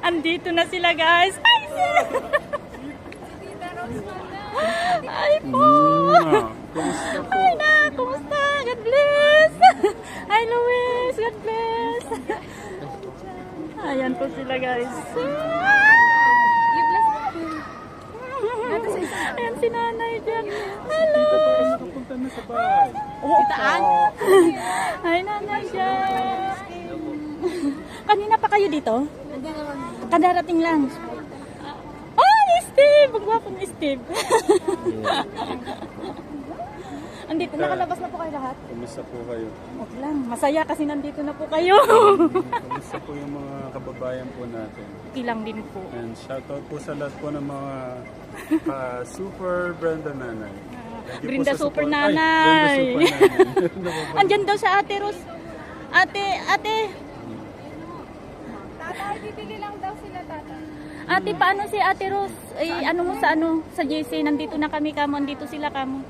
Andito na sila, guys. Ay, ay po. Kumusta po? Ay na, kumusta? God bless. Hi, Luis. God bless. Ayan po sila, guys. Ayan si nanay dyan. Hello. Pupunta na sa bahay. Itaan. Hi, nanay dyan. Kanina pa kayo dito? Kadarating lang. Oh, Steve! Magwapo ni Steve. Andito, nakalabas na po kayo lahat? Kumusta po kayo? Okay lang, masaya kasi nandito na po kayo. Kumusta po yung mga kababayan po natin? Ilang din po. And shoutout po sa lahat po ng mga Super Brenda Nanay. Thank you po Brenda sa Super support. Nanay. Ay, Brenda Super Nanay. Andyan daw sa Ate Ros. Ate. Tatay, bibili lang daw sila, tatay. Ate, paano si Ate Ros? Ay, ano mo sa JC, nandito na kami kamo, andito sila kamo.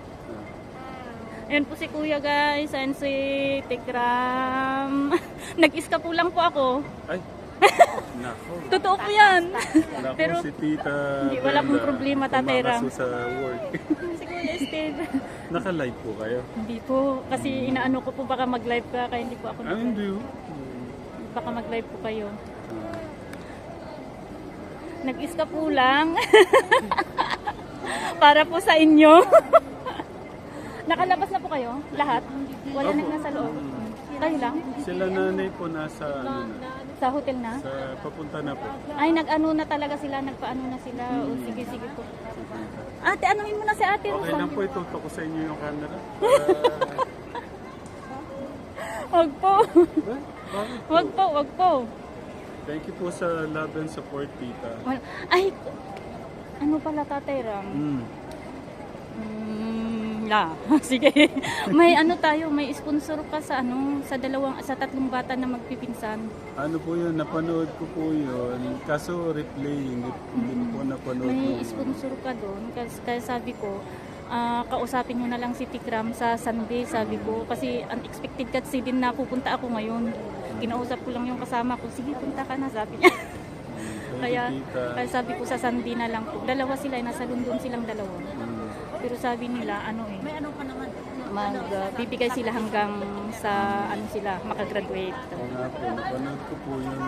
Ayan po si Kuya, guys. Ayan si Tikram. Nag-iska po lang po ako. Ay, nako. Totoo po yan. Nako, Pero si Tita hindi, wala pong Brenda, problema, Tatay Ram. kumakaso sa work. si Kuya Steve. Naka-live po kayo? Hindi po. Kasi inaano ko po baka mag-live ka. Kaya hindi po ako Ah, hindi. baka mag-live po kayo. Nag-iska po lang. Para po sa inyo. Nakalabas na po kayo? Lahat? Wala Opo. nang nasa loob? Kayo lang? Sila nanay po nasa ano na, Sa hotel na? sa papunta na po. Ay, nag-ano na talaga sila, nagpaano na sila. O, sige po. Ate, anuhin mo na si ate. Okay Rosa. lang po, itutok ko sa inyo yung camera. Wag po. Bakit po? Wag po. Thank you po sa love and support, Tita. Ay, ano pala, Tatay Ram? Sige. May ano tayo, may sponsor ka sa sa tatlong bata na magpipinsan. Ano po yun, napanood ko po yun. Kaso replay, hindi ko po napanood. May nung- sponsor ka doon. Kaya sabi ko, kausapin nyo na lang si Tikram sa Sunday, sabi ko. Kasi unexpected kasi din na pupunta ako ngayon. Kinausap ko lang yung kasama ko, sige, punta ka na, sabi niya. Thank you, Kaya Tita. sabi ko sa Sunday na lang po. Dalawa sila, nasa London silang dalawa. Pero sabi nila, bibigay sila hanggang sa sila, makagraduate. Oo nga po, napanood ko po yun.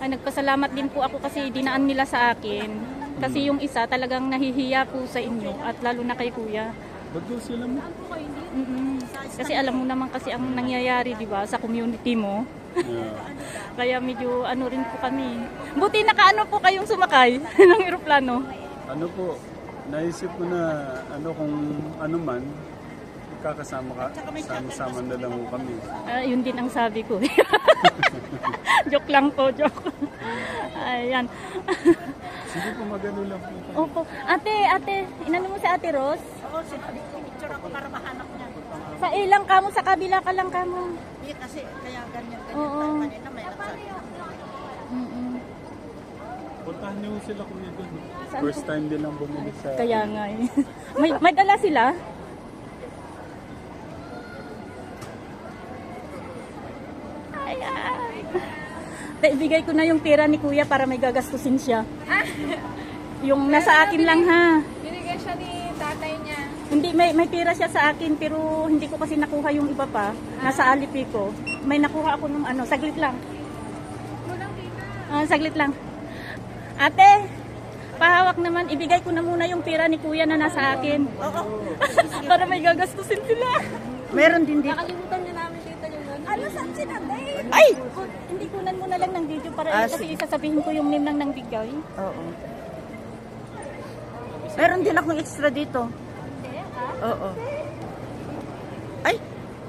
Ay, nagpasalamat din po ako kasi dinaan nila sa akin. Kasi yung isa talagang nahihiya po sa inyo at lalo na kay Kuya. Ba't daw sila mo? Kasi alam mo naman kasi ang nangyayari, di ba, sa community mo. Yeah. Kaya medyo rin po kami. Buti nakaano po kayong sumakay ng eroplano. Ano po, naisip ko na kung ano man, kakasama sama na lang po kami. Yun din ang sabi ko. Joke lang po, joke. Ayan. Sige po, magano lang po. Opo. Ate, inano mo si Ate Ros? Oo, picture ako para mahanap niya. Sa ilang kamo, sa kabila ka lang kamo. Hindi kasi, kaya ganyan. Oo. Kanina may nagsabi. Puntahan niyo sila kuya doon. Saan First time din lang bumili sa... Kaya nga eh. May dala sila? Ibigay ko na yung pera ni Kuya para may gagastusin siya. Yung nasa akin lang ha. Binigay siya ni tatay niya. Hindi, may pera siya sa akin pero hindi ko kasi nakuha yung iba pa. Nasa Alipi ko. May nakuha ako nung saglit lang. Saglit lang. Ate, pahawak naman. Ibigay ko na muna yung pera ni Kuya na nasa akin. Para may gagastusin sila. Meron din dito. Nakalimutan niya namin dito yung ano, saan si Nanay? Ay! Hindi kunan mo na lang ng video para kasi sasabihin ko yung name ng bigay. Oo. Meron din akong extra dito. Oo. Ay,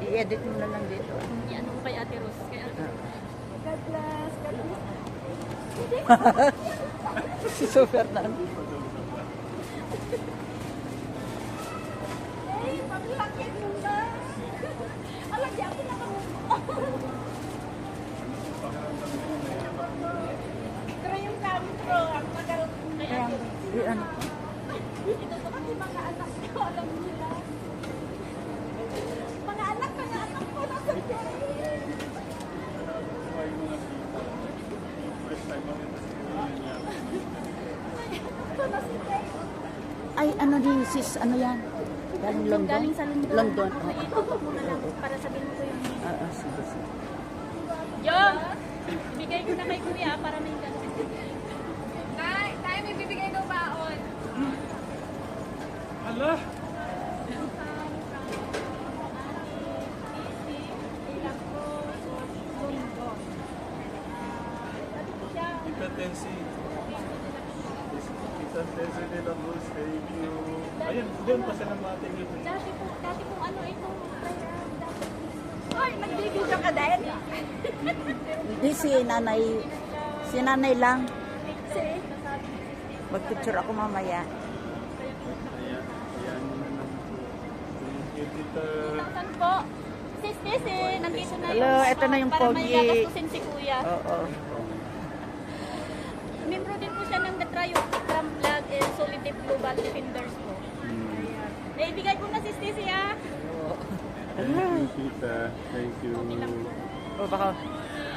i-edit mo na lang dito. Yan ko kay Ate Ros. Kay Ate Ros. God bless. God bless. Si Super Fernando. Ay, paglakit mo na. Alagi ako na kamo. Pero yung gamit ko, ang magaroon kay Ate Ros. Ano? Ito to kasi mga anak ko, alam nila. Mga anak ko, nasa Hindi, sis, ano yan? Galing London? Galing sa London. London. Ito ko muna lang para sabihin ko yung... Sige, sige. Yung! Ibigay ko na kay kuya para may gano'n. Tayo may bibigay daw baon. Hala! Tita Tessie. Tita Tessie de la Cruz, thank you. Ayun, doon pa sa namating yun. Dati po ano ito. Ay, magbibigay ka din. Hindi, si nanay lang. Magpicture ako mamaya. Ayan mo na lang po. Thank you, Tita. Saan po? Sis Tessie, nandito na Hello, ito na yung para may pogi. gagastusin si kuya. Oo. Membro din po siya ng The Triumph Vlog and Solidip Global Defenders po. Ayan. Naibigay ko na sis Tessie ah. Thank you, Tita. Thank you. O baka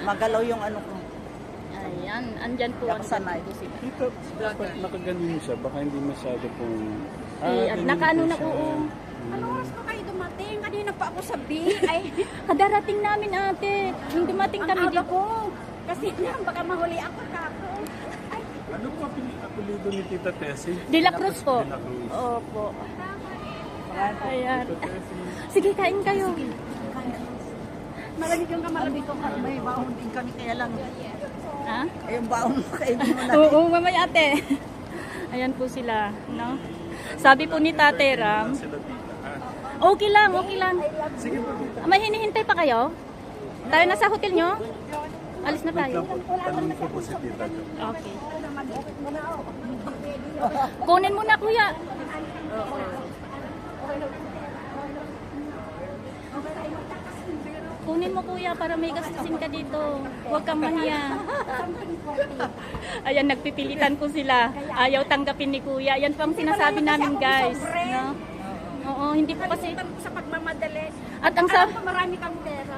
magalaw yung ano ko. Ayan, andyan po ang Sanay. po sila. Tita, dapat nakaganin siya. Baka hindi masyado pong... At nakaano na po. Ano oras pa kayo dumating? Kanina pa ako sa B. Ay, Kadarating namin ate. Nung dumating ang kami aga dito. ko. Kasi na, baka mahuli ako kako. Ay, Ano po apelido ni Tita Tessie? De La Cruz po. De La Cruz. Opo. Ayan. Tita Tessie. Sige, kain kayo. Malamig yung kamalamig ko. May baon din kami kaya lang. Ha? Yung baon mo kainin mo na. Oo, mamaya ate. Ayan po sila, no? Sabi po ni Tate Ram, Sila Tita. okay lang, okay lang. Sige po, Tita. May hinihintay pa kayo? Tayo na sa hotel nyo? Alis na Wait tayo. lang po. Tanong ko po si Tita. Okay. Kunin mo na kuya. Kunin mo kuya para may gastusin ka dito. Huwag kang mahiya. Ayan, nagpipilitan po sila. Ayaw tanggapin ni kuya. Yan po ang sinasabi namin guys. No? Oo, hindi po kasi... sa pagmamadali. At ang sabi... Marami kang pera.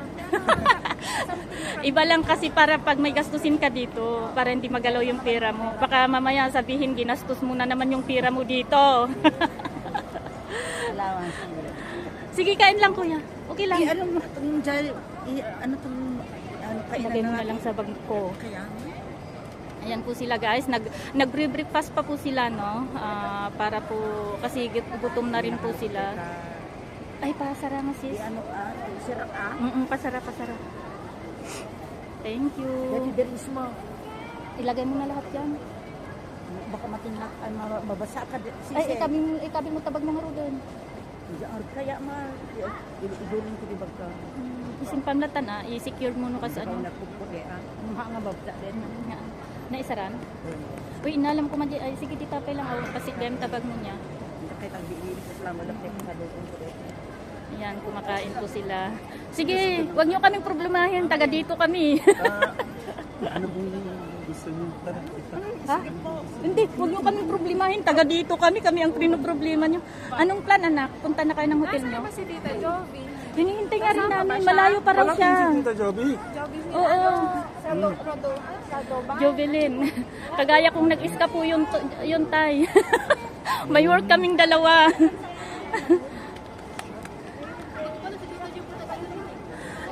Iba lang kasi para pag may gastusin ka dito, para hindi magalaw yung pera mo. Baka mamaya sabihin, ginastos mo na naman yung pera mo dito. Alawan. Sige, kain lang kuya. Okay lang. Ano mo itong ano itong Ilagay mo na lang sa bag ko. Kaya Ayan po sila guys. Nagbre-breakfast pa po sila, no? Para po, kasi gutom na rin po sila. Ay, pasara nga sis. ano sirap Pasara. Thank you. Deris mo. Ilagay mo na lahat yan. Baka matingnak ay mabasa ka. Ay, itabi mo tabag ng rodon. Kaya idulin ko di bagka. Isin pamlatan i-secure mo no kasi ano. Nagpuputi nga babta din. Naisaran? Uy, inalam ko man ay sige titapay lang ako kasi dem tabag mo niya. Kahit ang biilis lang wala tayong kadulong ko. Ayan, kumakain po sila. Sige, wag niyo kaming problemahin, taga dito kami. Ano pong gusto niyo? Tara, Tita. Ha? Hindi, wag niyo kaming problemahin, taga dito kami ang problema niyo. Anong plan anak? Punta na kayo ng hotel niyo? Si Tita Jovi. Hinihintay nga rin namin, malayo pa raw siya. Si Tita Joby. Oo, Sa Doba. Jovelyn. Kagaya kong nag-iska po yun tay. May work kaming dalawa.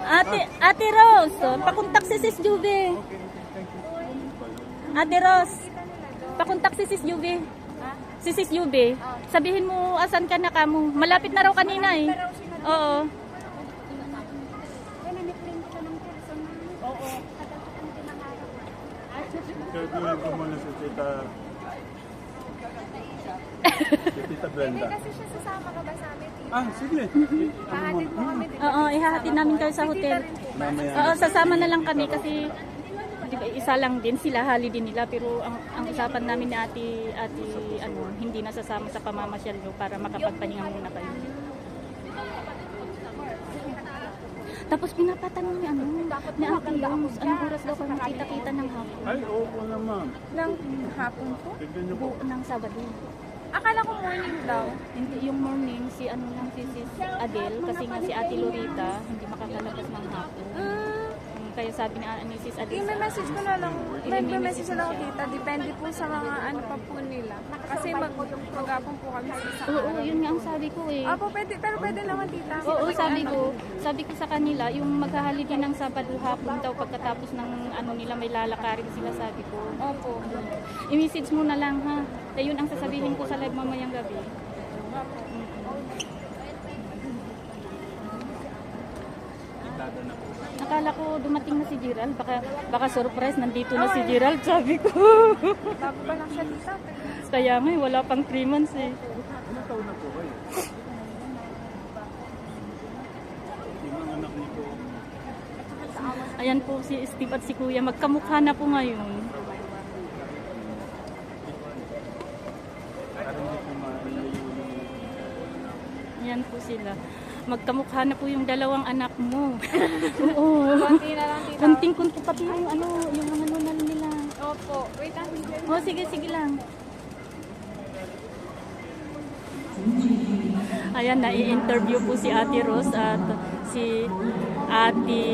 Ate Rose, pakontak si Sis Juve. Ate Rose, pakontak si Sis Juve. Si Sis Juve. Sabihin mo asan ka na kamo. Malapit na raw kanina eh. Oo. Gagawin ko muna si Tita. Si Tita Brenda. Kasi siya sasama ka ba sa amin? Sige. Pahatid mo kami. Oo, ihahatid namin kayo sa hotel. Mamaya. Oo, sasama na lang kami kasi di ba, isa lang din sila, hali din nila pero ang usapan namin ni ate ano, hindi na sasama sa pamamasyal nyo para makapagpahinga muna kayo. Tapos pinapatanong ni ano, ni Ate Rose, anong oras daw kami kita-kita ng hapon? Ay, opo naman. Ng hapon po? Tignan niyo po. Ng Sabado. Akala ko morning daw. Hindi, yung morning, si ano lang, si Sis Adele, kasi nga si Ate Lorita, hindi makakalabas ng hapon. Kaya Kaya sabi ni Sis Adis, I-message ko na lang. May-message na lang ako tita. Depende po sa mga ano pa po nila. Kasi mag-apon po kami sa isang oo, yun nga ang sabi ko eh. Apo, pwede, pero pwede naman tita. Oo, sabi ko sa kanila, yung maghahaliday ng Sabado hapon daw pagkatapos ng ano nila, may lalakarin sila, sabi ko. Opo. I-message mo na lang ha. Kaya yun ang sasabihin ko sa live mamayang gabi. Akala ko dumating na si Gerald. Baka surprise, nandito na si Gerald, sabi ko. Bago pa lang siya tita. Kaya nga, wala pang 3 months eh. Ilang taon na po kayo? Yung mga anak niyo po. Ayan po si Steve at si Kuya, magkamukha na po ngayon. Parang hindi po mailayo yung... Ayan po sila. Magkamukha na po yung dalawang anak mo. Oo. Konti na lang tita. Kunting-kunti pati yung ano na nila. Opo. Wait lang. Oh, sige lang. Ayan, nai-interview po si Ate Rose at si Ate